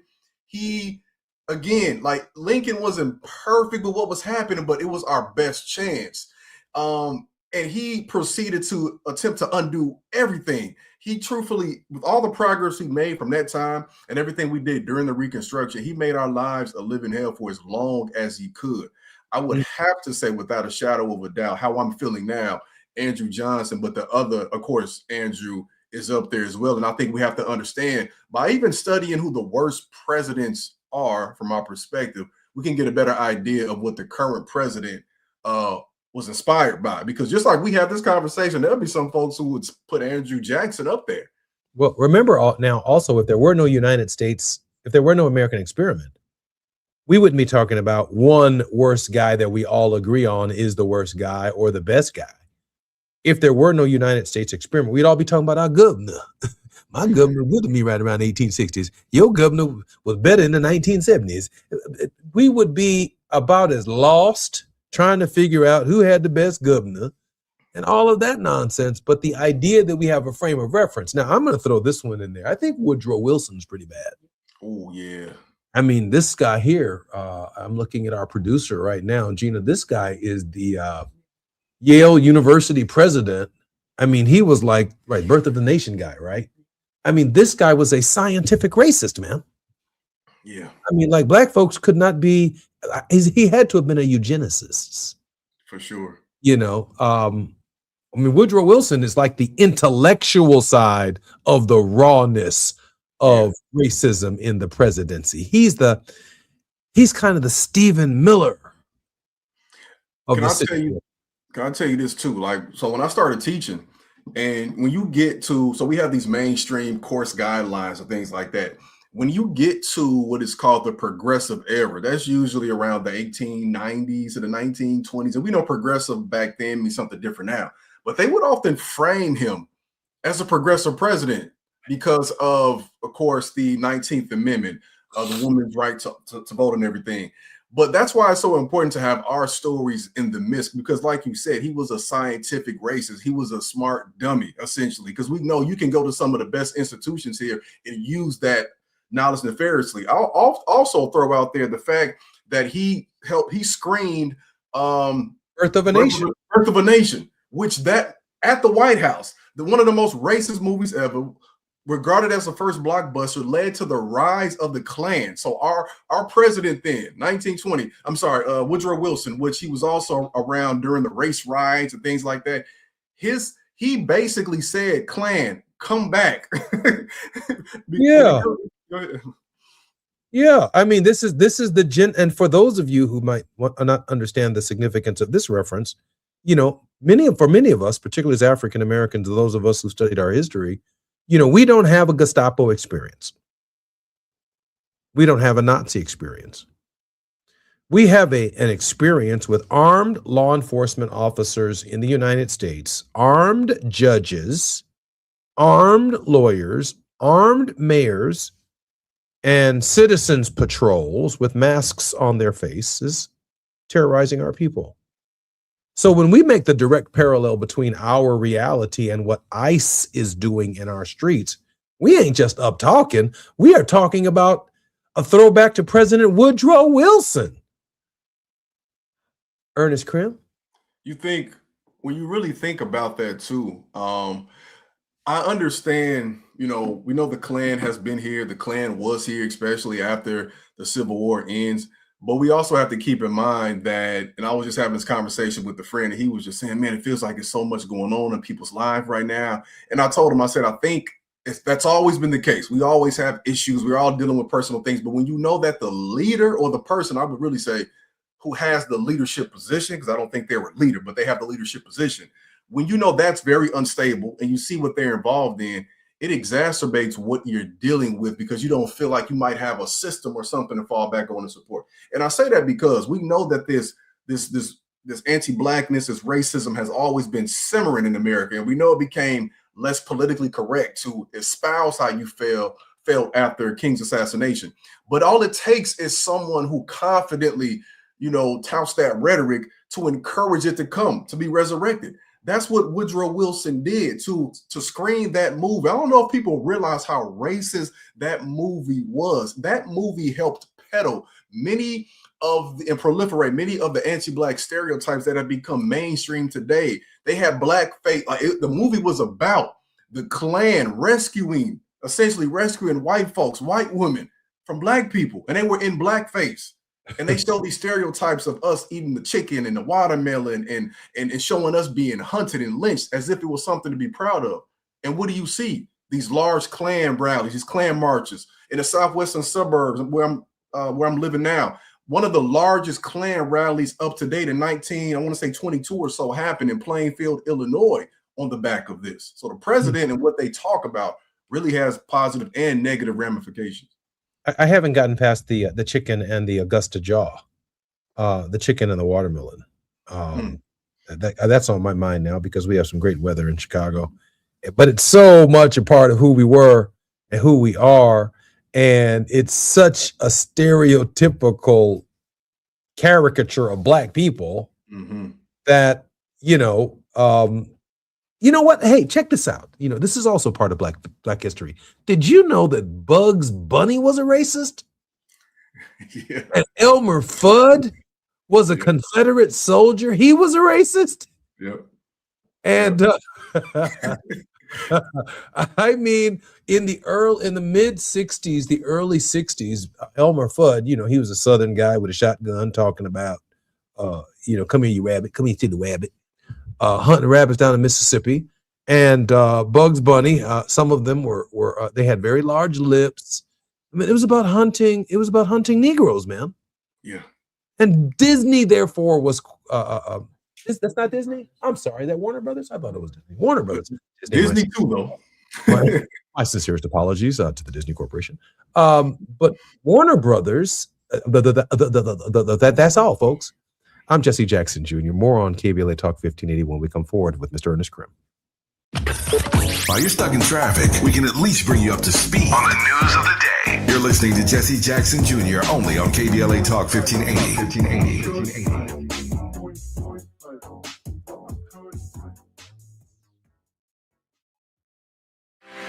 E: Lincoln wasn't perfect with what was happening, but it was our best chance. And he proceeded to attempt to undo everything. He truthfully, with all the progress he made from that time and everything we did during the Reconstruction, he made our lives a living hell for as long as he could. I would have to say, without a shadow of a doubt, how I'm feeling now, Andrew Johnson, but the other, of course, Andrew is up there as well. And I think we have to understand, by even studying who the worst presidents are from our perspective, we can get a better idea of what the current president was inspired by. Because just like we have this conversation, there'll be some folks who would put Andrew Jackson up there.
D: Well, remember now also, if there were no United States, if there were no American experiment, we wouldn't be talking about one worst guy that we all agree on is the worst guy or the best guy. If there were no United States experiment, we'd all be talking about our governor. My governor was good to me right around the 1860s. Your governor was better in the 1970s. We would be about as lost trying to figure out who had the best governor and all of that nonsense. But the idea that we have a frame of reference. Now, I'm going to throw this one in there. I think Woodrow Wilson's pretty bad.
E: Oh, yeah.
D: I mean, this guy here, I'm looking at our producer right now, Gina. This guy is the Yale University president. I mean, he was like, right, Birth of the Nation guy, right? I mean, this guy was a scientific racist, man.
E: Yeah.
D: I mean, like black folks could not be, he had to have been a eugenicist.
E: For sure.
D: I mean, Woodrow Wilson is like the intellectual side of the rawness of racism in the presidency. He's kind of the Stephen Miller of
E: Can
D: the
E: I
D: situation.
E: Can I tell you this too? Like, so when I started teaching, and when you get to, so we have these mainstream course guidelines and things like that. When you get to what is called the progressive era, that's usually around the 1890s to the 1920s. And we know progressive back then means something different now, but they would often frame him as a progressive president because of course, the 19th Amendment, the woman's right to vote and everything. But that's why it's so important to have our stories in the midst, because like you said, he was a scientific racist. He was a smart dummy, essentially, because we know you can go to some of the best institutions here and use that knowledge nefariously. I'll also throw out there the fact that he screened
D: Birth of a
E: Nation, which that at the White House, one of the most racist movies ever, regarded as the first blockbuster, led to the rise of the Klan. So our president then, Woodrow Wilson, which he was also around during the race riots and things like that. He basically said, Klan, come back.
D: Yeah. Yeah. I mean, this is the and for those of you who might not understand the significance of this reference, for many of us, particularly as African Americans, those of us who studied our history, we don't have a Gestapo experience. We don't have a Nazi experience. We have an experience with armed law enforcement officers in the United States, armed judges, armed lawyers, armed mayors, and citizens patrols with masks on their faces terrorizing our people. So when we make the direct parallel between our reality and what ICE is doing in our streets, we ain't just up talking. We are talking about a throwback to President Woodrow Wilson. Ernest Krim?
E: You think, when you really think about that too, I understand, we know the Klan has been here. The Klan was here, especially after the Civil War ends. But we also have to keep in mind that, and I was just having this conversation with a friend, and he was just saying, man, it feels like there's so much going on in people's lives right now. And I told him, I said, I think that's always been the case. We always have issues. We're all dealing with personal things. But when you know that the leader, or the person, I would really say, who has the leadership position, because I don't think they're a leader, but they have the leadership position. When you know that's very unstable and you see what they're involved in, it exacerbates what you're dealing with, because you don't feel like you might have a system or something to fall back on and support. And I say that because we know that this anti-blackness, this racism has always been simmering in America. And we know it became less politically correct to espouse how you felt after King's assassination. But all it takes is someone who confidently, touts that rhetoric to encourage it to come, to be resurrected. That's what Woodrow Wilson did to screen that movie. I don't know if people realize how racist that movie was. That movie helped peddle and proliferate many of the anti-black stereotypes that have become mainstream today. They had blackface. The movie was about the Klan essentially rescuing white folks, white women from black people, and they were in blackface. And they show these stereotypes of us eating the chicken and the watermelon and showing us being hunted and lynched as if it was something to be proud of. And what do you see? These large Klan rallies, these Klan marches in the southwestern suburbs where I'm living now. One of the largest Klan rallies up to date in 22 or so happened in Plainfield, Illinois, on the back of this. So the president and what they talk about really has positive and negative ramifications.
D: I haven't gotten past the chicken and the Augusta jaw, the chicken and the watermelon. That's on my mind now, because we have some great weather in Chicago, but it's so much a part of who we were and who we are. And it's such a stereotypical caricature of black people that, you know what? Hey, check this out. This is also part of black history. Did you know that Bugs Bunny was a racist?
E: Yeah.
D: And Elmer Fudd was a Confederate soldier. He was a racist.
E: Yep.
D: And I mean, in the mid 60s, the early 60s, Elmer Fudd, he was a Southern guy with a shotgun talking about, come here, you rabbit, come here to the rabbit. Hunting rabbits down in Mississippi, and Bugs Bunny. Some of them were they had very large lips. I mean, it was about hunting. It was about hunting Negroes, man.
E: Yeah. And
D: Disney, therefore, was that's not Disney. I'm sorry, that Warner Brothers. I thought it was Disney. Warner Brothers.
E: Disney too, though.
D: My sincerest apologies to the Disney Corporation. But Warner Brothers. That's all, folks. I'm Jesse Jackson Jr. More on KBLA Talk 1580 when we come forward with Mr. Ernest Krim.
F: While you're stuck in traffic, we can at least bring you up to speed on the news of the day. You're listening to Jesse Jackson Jr. only on KBLA Talk 1580.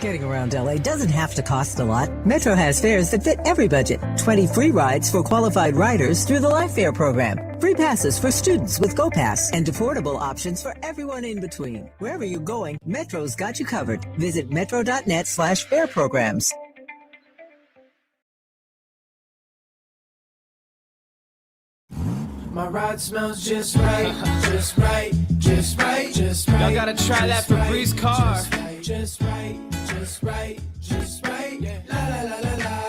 A: Getting around LA doesn't have to cost a lot. Metro has fares that fit every budget. 20 free rides for qualified riders through the Life Fare program. Free passes for students with GoPass and affordable options for everyone in between. Wherever you're going, Metro's got you covered. Visit metro.net/fare programs.
X: My ride smells just right, just right, just right, just right.
Y: Y'all gotta try that Febreze car.
X: Just right, just right, just right. Yeah. La la la la la.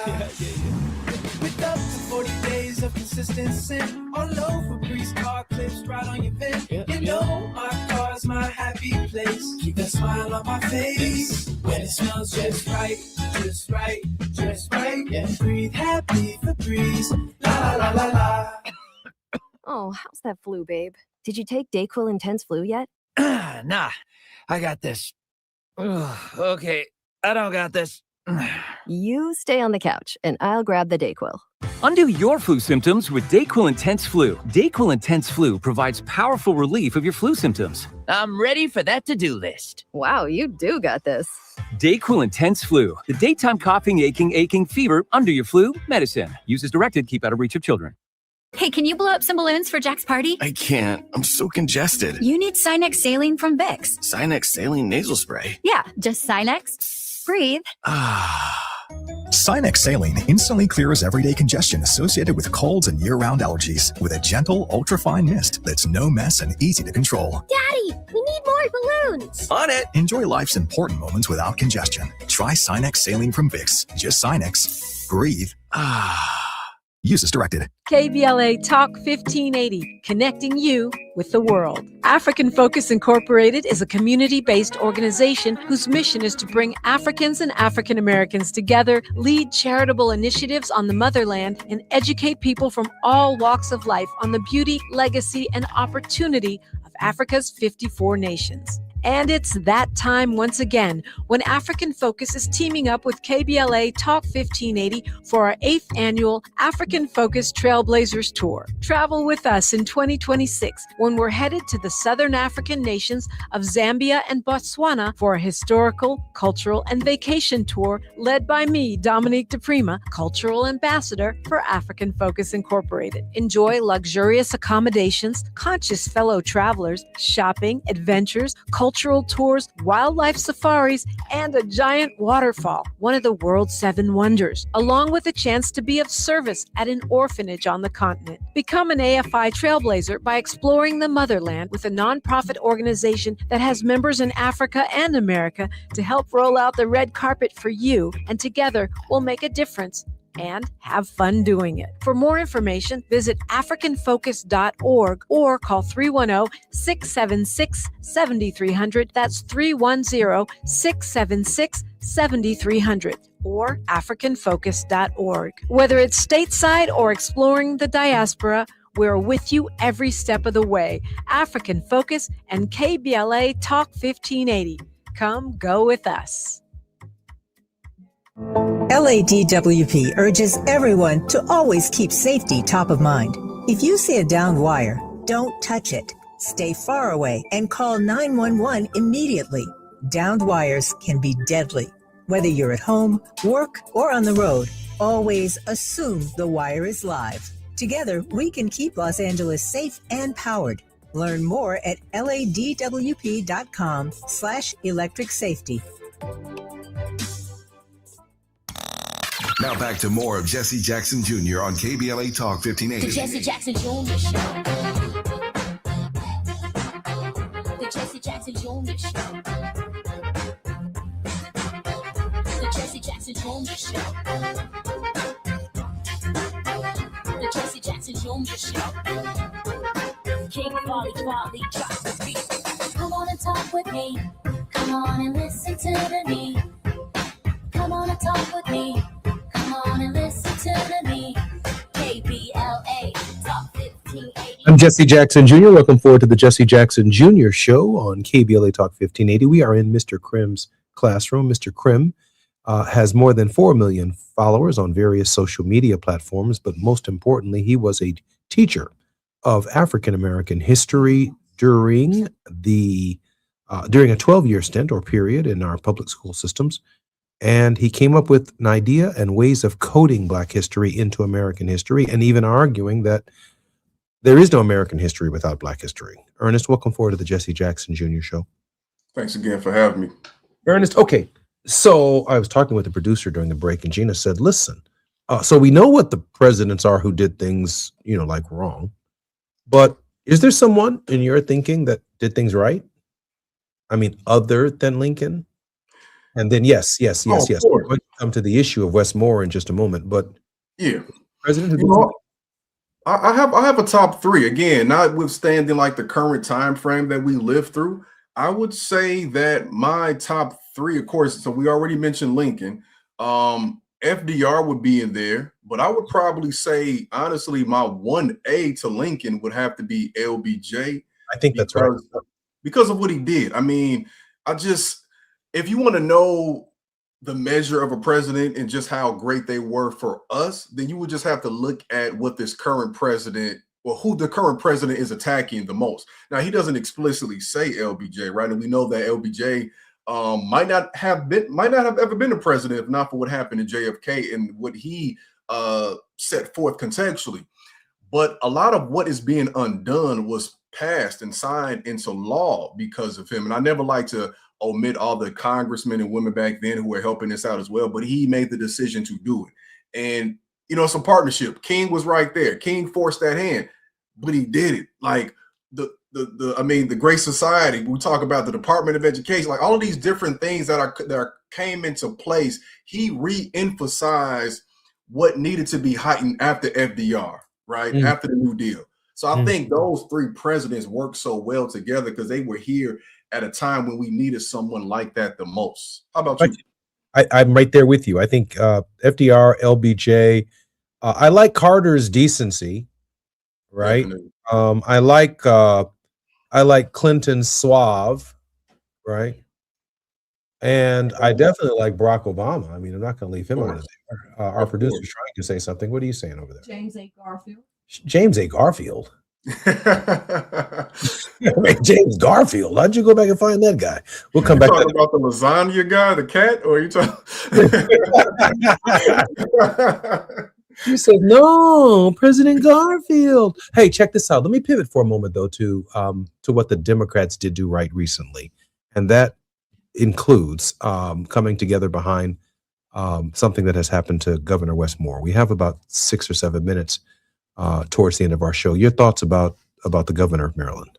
X: With up to 40 days of consistency, all over Febreze car clips right on your vent. You know my car's my happy place. Keep that smile on my face when it smells just right, just right, just right. Yeah. Breathe happy Febreze. La la la la la.
Q: Oh, how's that flu, babe? Did you take Dayquil Intense Flu yet?
R: Nah, I got this. Ugh, okay, I don't got this.
Q: You stay on the couch, and I'll grab the Dayquil.
S: Undo your flu symptoms with Dayquil Intense Flu. Dayquil Intense Flu provides powerful relief of your flu symptoms.
R: I'm ready for that to-do list.
Q: Wow, you do got this.
S: Dayquil Intense Flu, the daytime coughing, aching fever under your flu medicine. Use as directed, keep out of reach of children.
T: Hey, can you blow up some balloons for Jack's party?
U: I can't. I'm so congested.
T: You need Sinex Saline from Vicks.
U: Sinex Saline Nasal Spray.
T: Yeah, just Sinex. Breathe.
V: Sinex Saline instantly clears everyday congestion associated with colds and year-round allergies with a gentle, ultra-fine mist that's no mess and easy to control.
T: Daddy, we need more balloons.
U: On it.
V: Enjoy life's important moments without congestion. Try Sinex Saline from Vicks. Just Sinex. Breathe. Use as directed.
W: KBLA Talk 1580, connecting you with the world. African Focus Incorporated is a community-based organization whose mission is to bring Africans and African Americans together, lead charitable initiatives on the motherland, and educate people from all walks of life on the beauty, legacy, and opportunity of Africa's 54 nations. And it's that time once again when African Focus is teaming up with KBLA Talk 1580 for our 8th annual African Focus Trailblazers Tour. Travel with us in 2026 when we're headed to the Southern African nations of Zambia and Botswana for a historical, cultural, and vacation tour led by me, Dominique DePrima, Cultural Ambassador for African Focus Incorporated. Enjoy luxurious accommodations, conscious fellow travelers, shopping, adventures, cultural tours, wildlife safaris, and a giant waterfall, one of the world's 7 wonders, along with a chance to be of service at an orphanage on the continent. Become an AFI trailblazer by exploring the motherland with a nonprofit organization that has members in Africa and America to help roll out the red carpet for you, and together we'll make a difference and have fun doing it. For more information, visit africanfocus.org or call 310-676-7300. That's 310-676-7300 or africanfocus.org. Whether it's stateside or exploring the diaspora, we're with you every step of the way. African Focus and KBLA Talk 1580. Come go with us.
A: LADWP urges everyone to always keep safety top of mind. If you see a downed wire, don't touch it. Stay far away and call 911 immediately. Downed wires can be deadly. Whether you're at home, work, or on the road, always assume the wire is live. Together, we can keep Los Angeles safe and powered. Learn more at ladwp.com/electric safety.
F: Now back to more of Jesse Jackson Jr. on KBLA Talk 1580.
C: The Jesse Jackson Jr. Show. The Jesse Jackson Jr. Show. The Jesse Jackson Jr. Show. The Jesse Jackson Jr. Show. King Volley, drop the beat. Come on and talk with me. Come on and listen to me. Come on and talk with me. Come on and listen to me. KBLA Talk 1580.
D: I'm Jesse Jackson Jr. Welcome forward to the Jesse Jackson Jr. Show on KBLA Talk 1580. We are in Mr. Krim's classroom. Mr. Krim has more than 4 million followers on various social media platforms, but most importantly, he was a teacher of African American history during a 12-year stint or period in our public school systems. And he came up with an idea and ways of coding Black history into American history, and even arguing that there is no American history without Black history. Ernest, welcome forward to the Jesse Jackson Jr. Show.
E: Thanks again for having me.
D: Ernest, okay. So I was talking with the producer during the break, and Gina said, listen, so we know what the presidents are who did things, like wrong. But is there someone in your thinking that did things right? I mean, other than Lincoln? And then, yes. We're going to come to the issue of Westmore in just a moment. But
E: yeah,
D: President,
E: I have a top 3 again, notwithstanding like the current time frame that we live through. I would say that my top 3, of course. So we already mentioned Lincoln, and FDR would be in there, but I would probably say, honestly, my 1A to Lincoln would have to be LBJ.
D: I think that's right.
E: Because of what he did. I mean, if you want to know the measure of a president and just how great they were for us, then you would just have to look at what this current president, or who the current president is attacking the most. Now, he doesn't explicitly say LBJ, right? And we know that LBJ might not have ever been a president if not for what happened to JFK and what he set forth contextually. But a lot of what is being undone was passed and signed into law because of him. And I never like to omit all the congressmen and women back then who were helping us out as well, but he made the decision to do it. And, you know, it's a partnership. King was right there. King forced that hand, but he did it. Like the Great Society, we talk about the Department of Education, like all of these different things that came into place. He re-emphasized what needed to be heightened after FDR, right? After the New Deal. So I think those three presidents worked so well together because they were here at a time when we needed someone like that the most. How about you?
D: I'm right there with you. I think FDR, LBJ. I like Carter's decency, right? I like Clinton's suave, right? And I definitely like Barack Obama. I mean, I'm not going to leave him out of there. Our producer's trying to say something. What are you saying over there?
B: James A. Garfield.
D: James A. Garfield. James Garfield. How'd you go back and find that guy? We'll come back.
E: Talking about the lasagna guy, the cat, or are you talking?
D: You said no, President Garfield. Hey, check this out. Let me pivot for a moment, though, to what the Democrats did do right recently, and that includes coming together behind something that has happened to Governor Wes Moore. We have about 6 or 7 minutes towards the end of our show. Your thoughts about the governor of Maryland?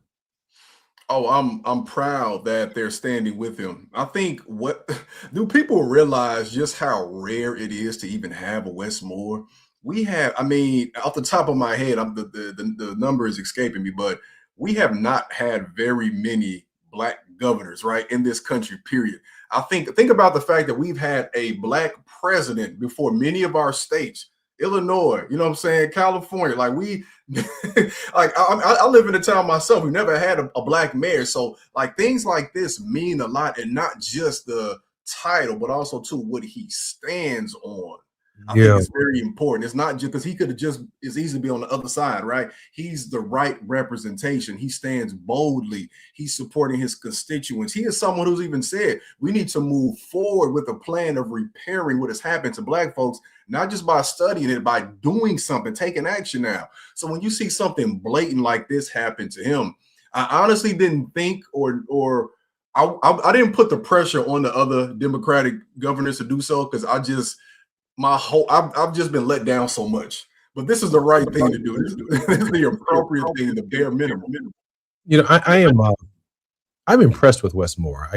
E: Oh, I'm proud that they're standing with him. I think do people realize just how rare it is to even have a Wes Moore? We have, I mean, off the top of my head, the number is escaping me, but we have not had very many Black governors, right, in this country, period. I think about the fact that we've had a Black president before many of our states. Illinois, you know what I'm saying? California, like I live in a town myself. We never had a Black mayor. So like things like this mean a lot, and not just the title, but also to what he stands on. I think it's very important. It's not just because he could have just as easily be on the other side, right? He's the right representation. He stands boldly. He's supporting his constituents. He is someone who's even said we need to move forward with a plan of repairing what has happened to Black folks, not just by studying it, by doing something, taking action now. So when you see something blatant like this happen to him, I honestly didn't think or I didn't put the pressure on the other Democratic governors to do so because I've just been let down so much. But this is the right thing to do. This is the appropriate thing, the bare minimum.
D: You know, I'm impressed with Wes Moore.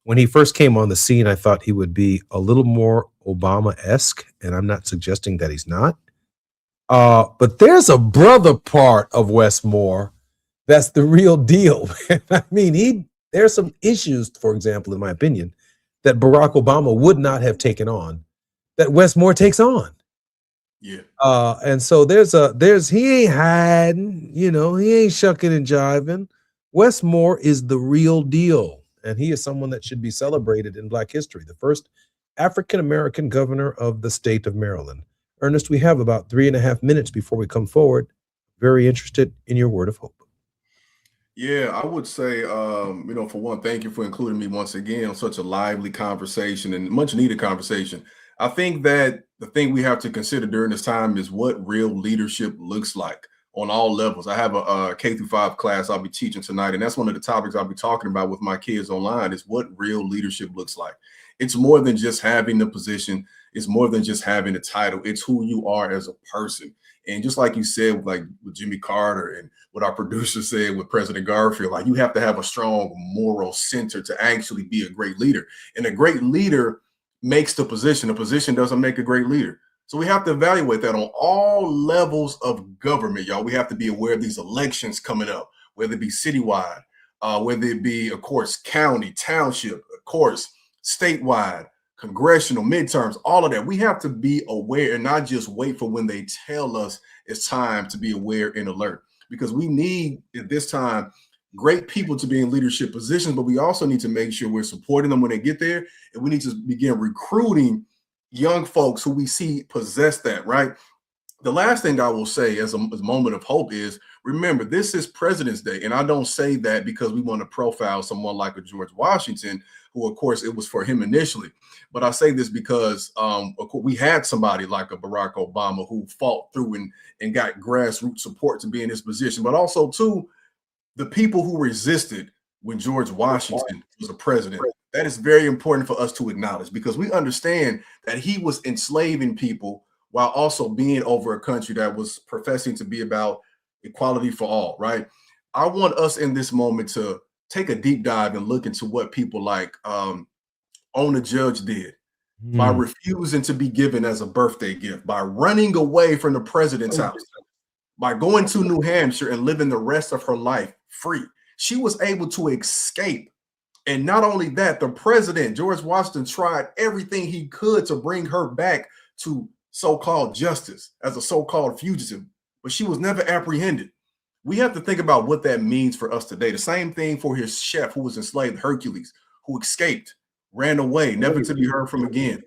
D: When he first came on the scene, I thought he would be a little more Obama-esque, and I'm not suggesting that he's not. But there's a brother part of Wes Moore that's the real deal. I mean, there's some issues, for example, in my opinion, that Barack Obama would not have taken on that Wes Moore takes on.
E: Yeah.
D: And so he ain't hiding, you know, he ain't shucking and jiving. Wes Moore is the real deal. And he is someone that should be celebrated in Black history. The first African-American governor of the state of Maryland. Ernest, we have about 3.5 minutes before we come forward. Very interested in your word of hope.
E: Yeah, I would say, you know, for one, thank you for including me once again on such a lively conversation and much needed conversation. I think that the thing we have to consider during this time is what real leadership looks like on all levels. I have a K-5 class I'll be teaching tonight, and that's one of the topics I'll be talking about with my kids online is what real leadership looks like. It's more than just having the position. It's more than just having the title. It's who you are as a person. And just like you said, like with Jimmy Carter and what our producer said with President Garfield, like you have to have a strong moral center to actually be a great leader. And a great leader makes the position. A position doesn't make a great leader. So we have to evaluate that on all levels of government, y'all. We have to be aware of these elections coming up, whether it be citywide, whether it be, of course, county, township, of course, statewide, congressional, midterms, all of that. We have to be aware and not just wait for when they tell us it's time to be aware and alert, because we need at this time great people to be in leadership positions, but we also need to make sure we're supporting them when they get there. And we need to begin recruiting young folks who we see possess that, right? The last thing I will say as a moment of hope is, remember, this is President's Day. And I don't say that because we want to profile someone like a George Washington, who, of course, it was for him initially. But I say this because we had somebody like a Barack Obama who fought through and got grassroots support to be in this position. But also, too, the people who resisted when George Washington was a president. That is very important for us to acknowledge, because we understand that he was enslaving people while also being over a country that was professing to be about equality for all, right? I want us in this moment to take a deep dive and look into what people like Ona Judge did by refusing to be given as a birthday gift, by running away from the president's house, by going to New Hampshire and living the rest of her life free. She was able to escape. And not only that, the president, George Washington, tried everything he could to bring her back to so-called justice as a so-called fugitive, but she was never apprehended. We have to think about what that means for us today. The same thing for his chef who was enslaved, Hercules, who escaped, ran away, never to be heard from again.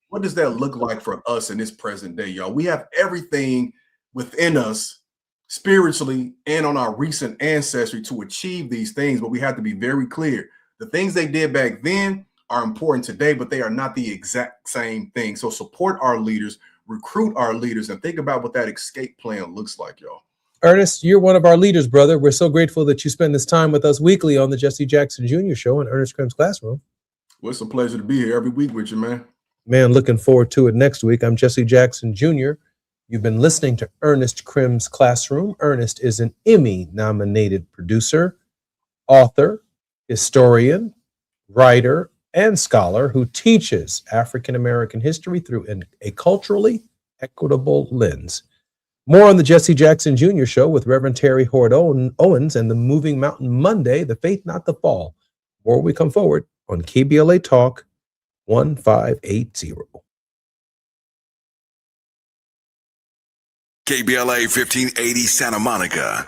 E: What does that look like for us in this present day, y'all? We have everything within us spiritually and on our recent ancestry to achieve these things, but we have to be very clear. The things they did back then are important today, but they are not the exact same thing. So support our leaders, recruit our leaders, and think about what that escape plan looks like, y'all.
D: Ernest, you're one of our leaders, brother. We're so grateful that you spend this time with us weekly on the Jesse Jackson Jr. Show in Ernest Crim's Classroom.
E: Well, it's a pleasure to be here every week with you, man.
D: Man, looking forward to it next week. I'm Jesse Jackson Jr. You've been listening to Ernest Crim's Classroom. Ernest is an Emmy-nominated producer, author, historian, writer, and scholar who teaches African-American history through a culturally equitable lens. More on the Jesse Jackson Jr. Show with Reverend Terry Hord Owens and the Moving Mountain Monday, The Faith Not the Fall. More when we come forward on KBLA Talk 1580.
F: KBLA 1580 Santa Monica.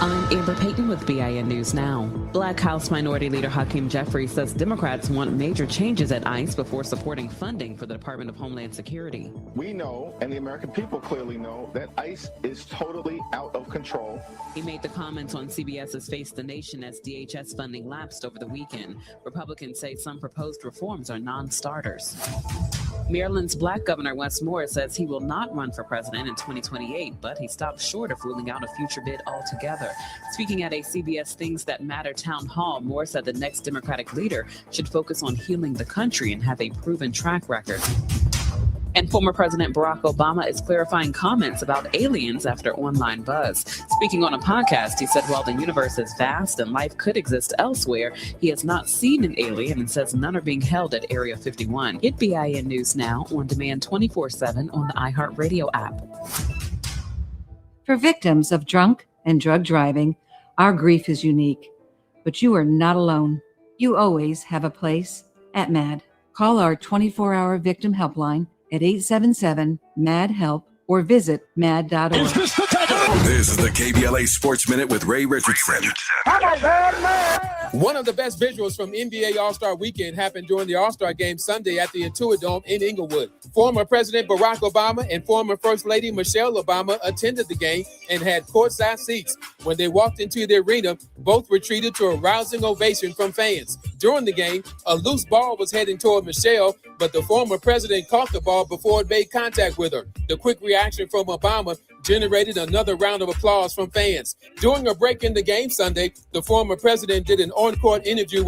L: I'm Amber Payton with BIN News Now. Black House Minority Leader Hakeem Jeffries says Democrats want major changes at ICE before supporting funding for the Department of Homeland Security.
M: We know, and the American people clearly know, that ICE is totally out of control.
L: He made the comments on CBS's Face the Nation as DHS funding lapsed over the weekend. Republicans say some proposed reforms are non-starters. Maryland's Black Governor Wes Moore says he will not run for president in 2028, but he stopped short of ruling out a future bid altogether. Speaking at a CBS Things That Matter town hall, Moore said the next Democratic leader should focus on healing the country and have a proven track record. And former President Barack Obama is clarifying comments about aliens after online buzz. Speaking on a podcast, he said while the universe is vast and life could exist elsewhere, he has not seen an alien and says none are being held at Area 51. Get BIN News Now on demand 24/7 on the iHeartRadio app.
N: For victims of drunk and drug driving, our grief is unique. But you are not alone. You always have a place at MAD. Call our 24-hour victim helpline at 877-MAD-HELP or visit mad.org.
F: This is the KBLA Sports Minute with Ray Richardson.
O: One of the best visuals from NBA All-Star Weekend happened during the All-Star Game Sunday at the Intuit Dome in Inglewood. Former President Barack Obama and former First Lady Michelle Obama attended the game and had courtside seats. When they walked into the arena, both were treated to a rousing ovation from fans. During the game, a loose ball was heading toward Michelle, but the former president caught the ball before it made contact with her. The quick reaction from Obama generated another round of applause from fans. During a break in the game Sunday, the former president did an on-court interview with